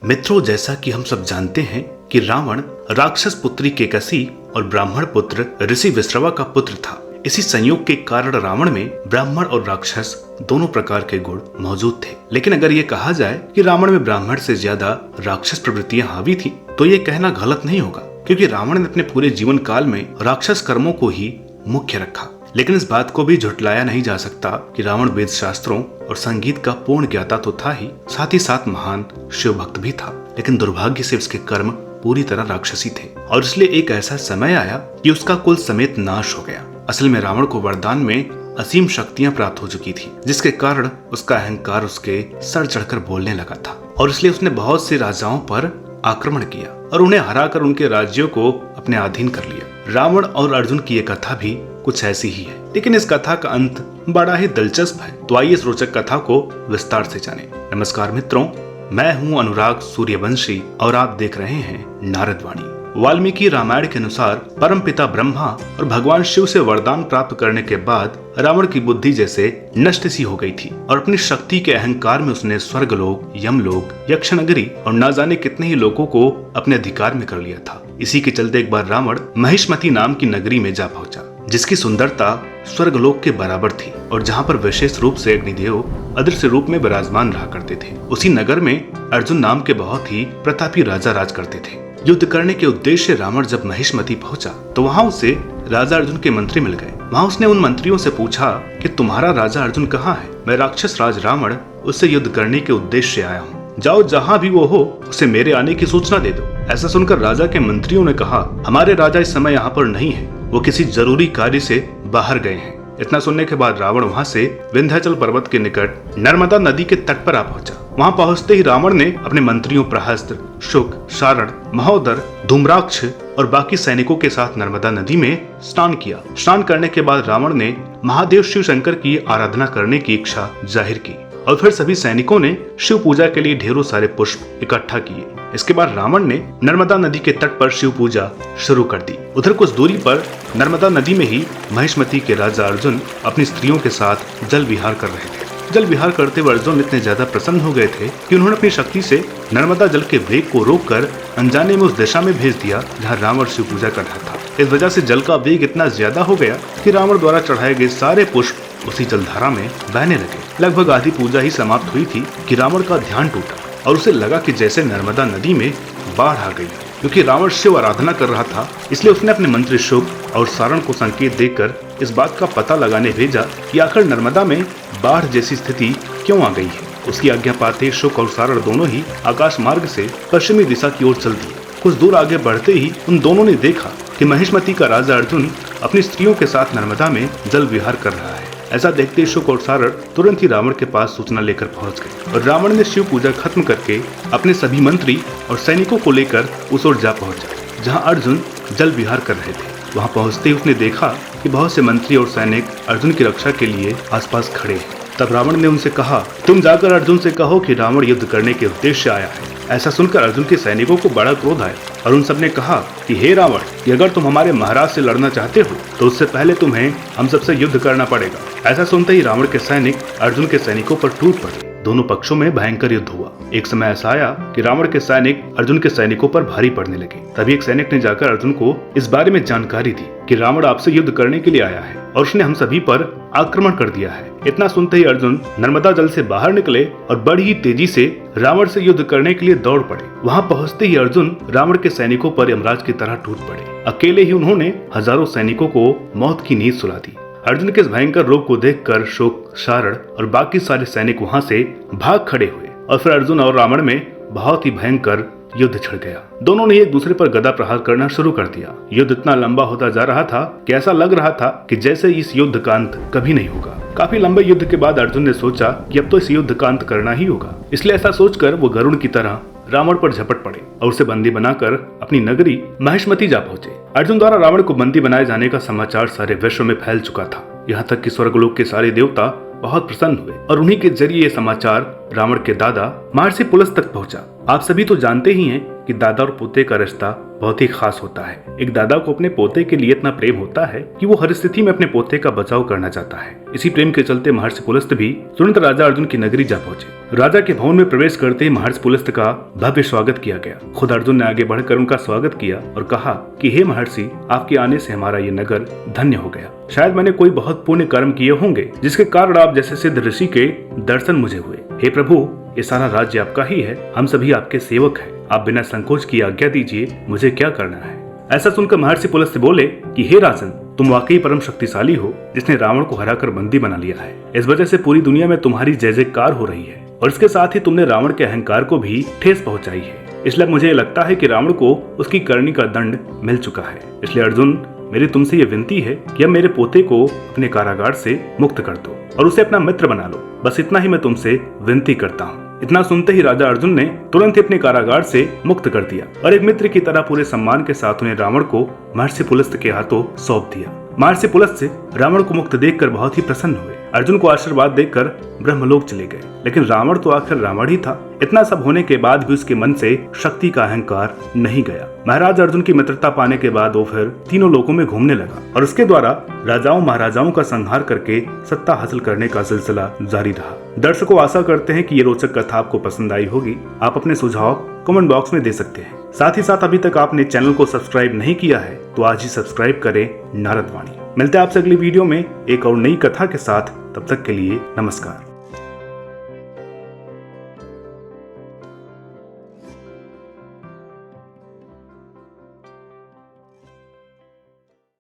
मित्रों, जैसा कि हम सब जानते हैं कि रावण राक्षस पुत्री केकसी और ब्राह्मण पुत्र ऋषि विश्रवा का पुत्र था। इसी संयोग के कारण रावण में ब्राह्मण और राक्षस दोनों प्रकार के गुण मौजूद थे। लेकिन अगर ये कहा जाए कि रावण में ब्राह्मण से ज्यादा राक्षस प्रवृत्तियां हावी थी, तो ये कहना गलत नहीं होगा, क्योंकि रावण ने अपने पूरे जीवन काल में राक्षस कर्मों को ही मुख्य रखा। लेकिन इस बात को भी झुटलाया नहीं जा सकता कि रावण वेद शास्त्रों और संगीत का पूर्ण ज्ञाता तो था ही, साथ ही साथ महान शिव भक्त भी था। लेकिन दुर्भाग्य से उसके कर्म पूरी तरह राक्षसी थे और इसलिए एक ऐसा समय आया कि उसका कुल समेत नाश हो गया। असल में रावण को वरदान में असीम शक्तियां प्राप्त हो चुकी थी, जिसके कारण उसका अहंकार उसके सर चढ़कर बोलने लगा था और इसलिए उसने बहुत से राजाओं पर आक्रमण किया और उन्हें हराकर उनके राज्यों को अपने अधीन कर लिया। रावण और अर्जुन की ये कथा भी कुछ ऐसी ही है, लेकिन इस कथा का अंत बड़ा ही दिलचस्प है। तो आइए इस रोचक कथा को विस्तार से जानें। नमस्कार मित्रों, मैं हूं अनुराग सूर्यवंशी और आप देख रहे हैं नारद वाणी। वाल्मीकि रामायण के अनुसार परमपिता ब्रह्मा और भगवान शिव से वरदान प्राप्त करने के बाद रावण की बुद्धि जैसे नष्ट सी हो गई थी और अपनी शक्ति के अहंकार में उसने स्वर्गलोक, यमलोक, यक्षनगरी और न जाने कितने ही लोगों को अपने अधिकार में कर लिया था। इसी के चलते एक बार रावण महिष्मति नाम की नगरी में जा पहुंचा, जिसकी सुंदरता स्वर्गलोक के बराबर थी और जहां पर विशेष रूप से अग्निदेव अदृश्य रूप में विराजमान रहा करते थे। उसी नगर में अर्जुन नाम के बहुत ही प्रतापी राजा राज करते थे। युद्ध करने के उद्देश्य रावण जब महिष्मति पहुंचा तो वहां उसे राजा अर्जुन के मंत्री मिल गए। वहां उसने उन मंत्रियों से पूछा कि तुम्हारा राजा अर्जुन कहाँ है? मैं राक्षस राज रावण उससे युद्ध करने के उद्देश्य से आया हूँ। जाओ, जहाँ भी वो हो उसे मेरे आने की सूचना दे दो। ऐसा सुनकर राजा के मंत्रियों ने कहा, हमारे राजा इस समय यहाँ पर नहीं है, वो किसी जरूरी कार्य से बाहर गए हैं। इतना सुनने के बाद रावण वहां से विंध्याचल पर्वत के निकट नर्मदा नदी के तट पर आ पहुंचा। वहां पहुंचते ही रावण ने अपने मंत्रियों प्रहस्त, शुक, सारण, महोदर, धूम्राक्ष और बाकी सैनिकों के साथ नर्मदा नदी में स्नान किया। स्नान करने के बाद रावण ने महादेव शिव शंकर की आराधना करने की इच्छा जाहिर की और फिर सभी सैनिकों ने शिव पूजा के लिए ढेरों सारे पुष्प इकट्ठा किए। इसके बाद रावण ने नर्मदा नदी के तट पर शिव पूजा शुरू कर दी। उधर कुछ दूरी पर नर्मदा नदी में ही महिष्मति के राजा अर्जुन अपनी स्त्रियों के साथ जल विहार कर रहे थे। जल विहार करते हुए अर्जुन इतने ज्यादा प्रसन्न हो गए थे कि उन्होंने अपनी शक्ति से नर्मदा जल के वेग को रोककर अनजाने में उस दिशा में भेज दिया जहाँ रावण शिव पूजा कर रहा था। इस वजह से जल का वेग इतना ज्यादा हो गया कि रावण द्वारा चढ़ाए गए सारे पुष्प उसी जलधारा में बहने लगे। लगभग आधी पूजा ही समाप्त हुई थी कि रावण का ध्यान टूटा और उसे लगा कि जैसे नर्मदा नदी में बाढ़ आ गई। क्योंकि रावण शिव आराधना कर रहा था, इसलिए उसने अपने मंत्री शुक और सारण को संकेत देकर इस बात का पता लगाने भेजा कि आखिर नर्मदा में बाढ़ जैसी स्थिति क्यों आ गई है। उसकी आज्ञा पाते शुक और सारण दोनों ही आकाश मार्ग से पश्चिमी दिशा की ओर चल दिए। कुछ दूर आगे बढ़ते ही उन दोनों ने देखा कि महिष्मति का राजा अर्जुन अपनी स्त्रियों के साथ नर्मदा में जल विहार कर रहा है। ऐसा देखते शुक और सारण तुरंत ही रावण के पास सूचना लेकर पहुंच गए और रावण ने शिव पूजा खत्म करके अपने सभी मंत्री और सैनिकों को लेकर उस ओर जा पहुंचा जहां अर्जुन जल विहार कर रहे थे। वहां पहुंचते ही उसने देखा कि बहुत से मंत्री और सैनिक अर्जुन की रक्षा के लिए आसपास खड़े हैं। तब रावण ने उनसे कहा, तुम जाकर अर्जुन से कहो कि रावण युद्ध करने के उद्देश्य से आया है। ऐसा सुनकर अर्जुन के सैनिकों को बड़ा क्रोध आया और उन सब ने कहा कि हे रावण, कि अगर तुम हमारे महाराज से लड़ना चाहते हो तो उससे पहले तुम्हें हम सबसे युद्ध करना पड़ेगा। ऐसा सुनते ही रावण के सैनिक अर्जुन के सैनिकों पर टूट पड़े। दोनों पक्षों में भयंकर युद्ध हुआ। एक समय ऐसा आया कि रावण के सैनिक अर्जुन के सैनिकों पर भारी पड़ने लगे। तभी एक सैनिक ने जाकर अर्जुन को इस बारे में जानकारी दी कि रावण आपसे युद्ध करने के लिए आया है और उसने हम सभी पर आक्रमण कर दिया है। इतना सुनते ही अर्जुन नर्मदा जल से बाहर निकले और बड़ी ही तेजी से रावण से युद्ध करने के लिए दौड़ पड़े। वहां पहुंचते ही अर्जुन रावण के सैनिकों पर यमराज की तरह टूट पड़े। अकेले ही उन्होंने हजारों सैनिकों को मौत की नींद सुला दी। अर्जुन के इस भयंकर रूप को देखकर शुक, सारण और बाकी सारे सैनिक वहां से भाग खड़े हुए और फिर अर्जुन और रावण में बहुत ही भयंकर युद्ध छिड़ गया। दोनों ने एक दूसरे पर गदा प्रहार करना शुरू कर दिया। युद्ध इतना लंबा होता जा रहा था कि ऐसा लग रहा था कि जैसे इस युद्ध का अंत कभी नहीं होगा। काफी लंबे युद्ध के बाद अर्जुन ने सोचा कि अब तो इस युद्ध का अंत करना ही होगा। इसलिए ऐसा सोचकर वो गरुड़ की तरह रावण पर झपट पड़े और उसे बंदी बनाकर अपनी नगरी महिष्मति जा पहुंचे। अर्जुन द्वारा रावण को बंदी बनाए जाने का समाचार सारे विश्व में फैल चुका था। यहाँ तक कि स्वर्गलोक के सारे देवता बहुत प्रसन्न हुए और उन्हीं के जरिए ये समाचार रावण के दादा महर्षि पुलस्त तक पहुंचा। आप सभी तो जानते ही हैं कि दादा और पोते का रिश्ता बहुत ही खास होता है। एक दादा को अपने पोते के लिए इतना प्रेम होता है कि वो हर स्थिति में अपने पोते का बचाव करना चाहता है। इसी प्रेम के चलते महर्षि पुलस्त भी तुरंत राजा अर्जुन की नगरी जा पहुंचे। राजा के भवन में प्रवेश करते ही महर्षि पुलस्त का भव्य स्वागत किया गया। खुद अर्जुन ने आगे बढ़कर उनका स्वागत किया और कहा कि हे महर्षि, आपके आने से हमारा ये नगर धन्य हो गया। शायद मैंने कोई बहुत पुण्य कर्म किए होंगे जिसके कारण आप जैसे सिद्ध ऋषि के दर्शन मुझे हुए। हे प्रभु, ये सारा राज्य आपका ही है, हम सभी आपके सेवक हैं। आप बिना संकोच की आज्ञा दीजिए, मुझे क्या करना है। ऐसा सुनकर महर्षि पुलस्त बोले कि हे राजन, तुम वाकई परम शक्तिशाली हो जिसने रावण को हराकर बंदी बना लिया है। इस वजह से पूरी दुनिया में तुम्हारी जय जयकार हो रही है और इसके साथ ही तुमने रावण के अहंकार को भी ठेस पहुंचाई है। इसलिए मुझे लगता है कि रावण को उसकी करनी का दंड मिल चुका है। इसलिए अर्जुन, मेरी तुमसे ये विनती है कि अब मेरे पोते को अपने कारागार से मुक्त कर दो और उसे अपना मित्र बना लो। बस इतना ही मैं तुमसे विनती करता हूँ। इतना सुनते ही राजा अर्जुन ने तुरंत ही अपने कारागार से मुक्त कर दिया और एक मित्र की तरह पूरे सम्मान के साथ उन्हें रावण को महर्षि पुलस्त के हाथों सौंप दिया। महर्षि पुलस्त रावण को मुक्त देखकर बहुत ही प्रसन्न हुए। अर्जुन को आशीर्वाद देकर ब्रह्मलोक चले गए। लेकिन रावण तो आखिर रावण ही था। इतना सब होने के बाद भी उसके मन से शक्ति का अहंकार नहीं गया। महाराज अर्जुन की मित्रता पाने के बाद वो फिर तीनों लोकों में घूमने लगा और उसके द्वारा राजाओं महाराजाओं का संहार करके सत्ता हासिल करने का सिलसिला जारी रहा। दर्शकों, आशा करते हैं कि ये रोचक कथा आपको पसंद आई होगी। आप अपने सुझाव कमेंट बॉक्स में दे सकते हैं। साथ ही साथ अभी तक आपने चैनल को सब्सक्राइब नहीं किया है तो आज ही सब्सक्राइब करें नारद वाणी। मिलते हैं आपसे अगली वीडियो में एक और नई कथा के साथ। तब तक के लिए नमस्कार।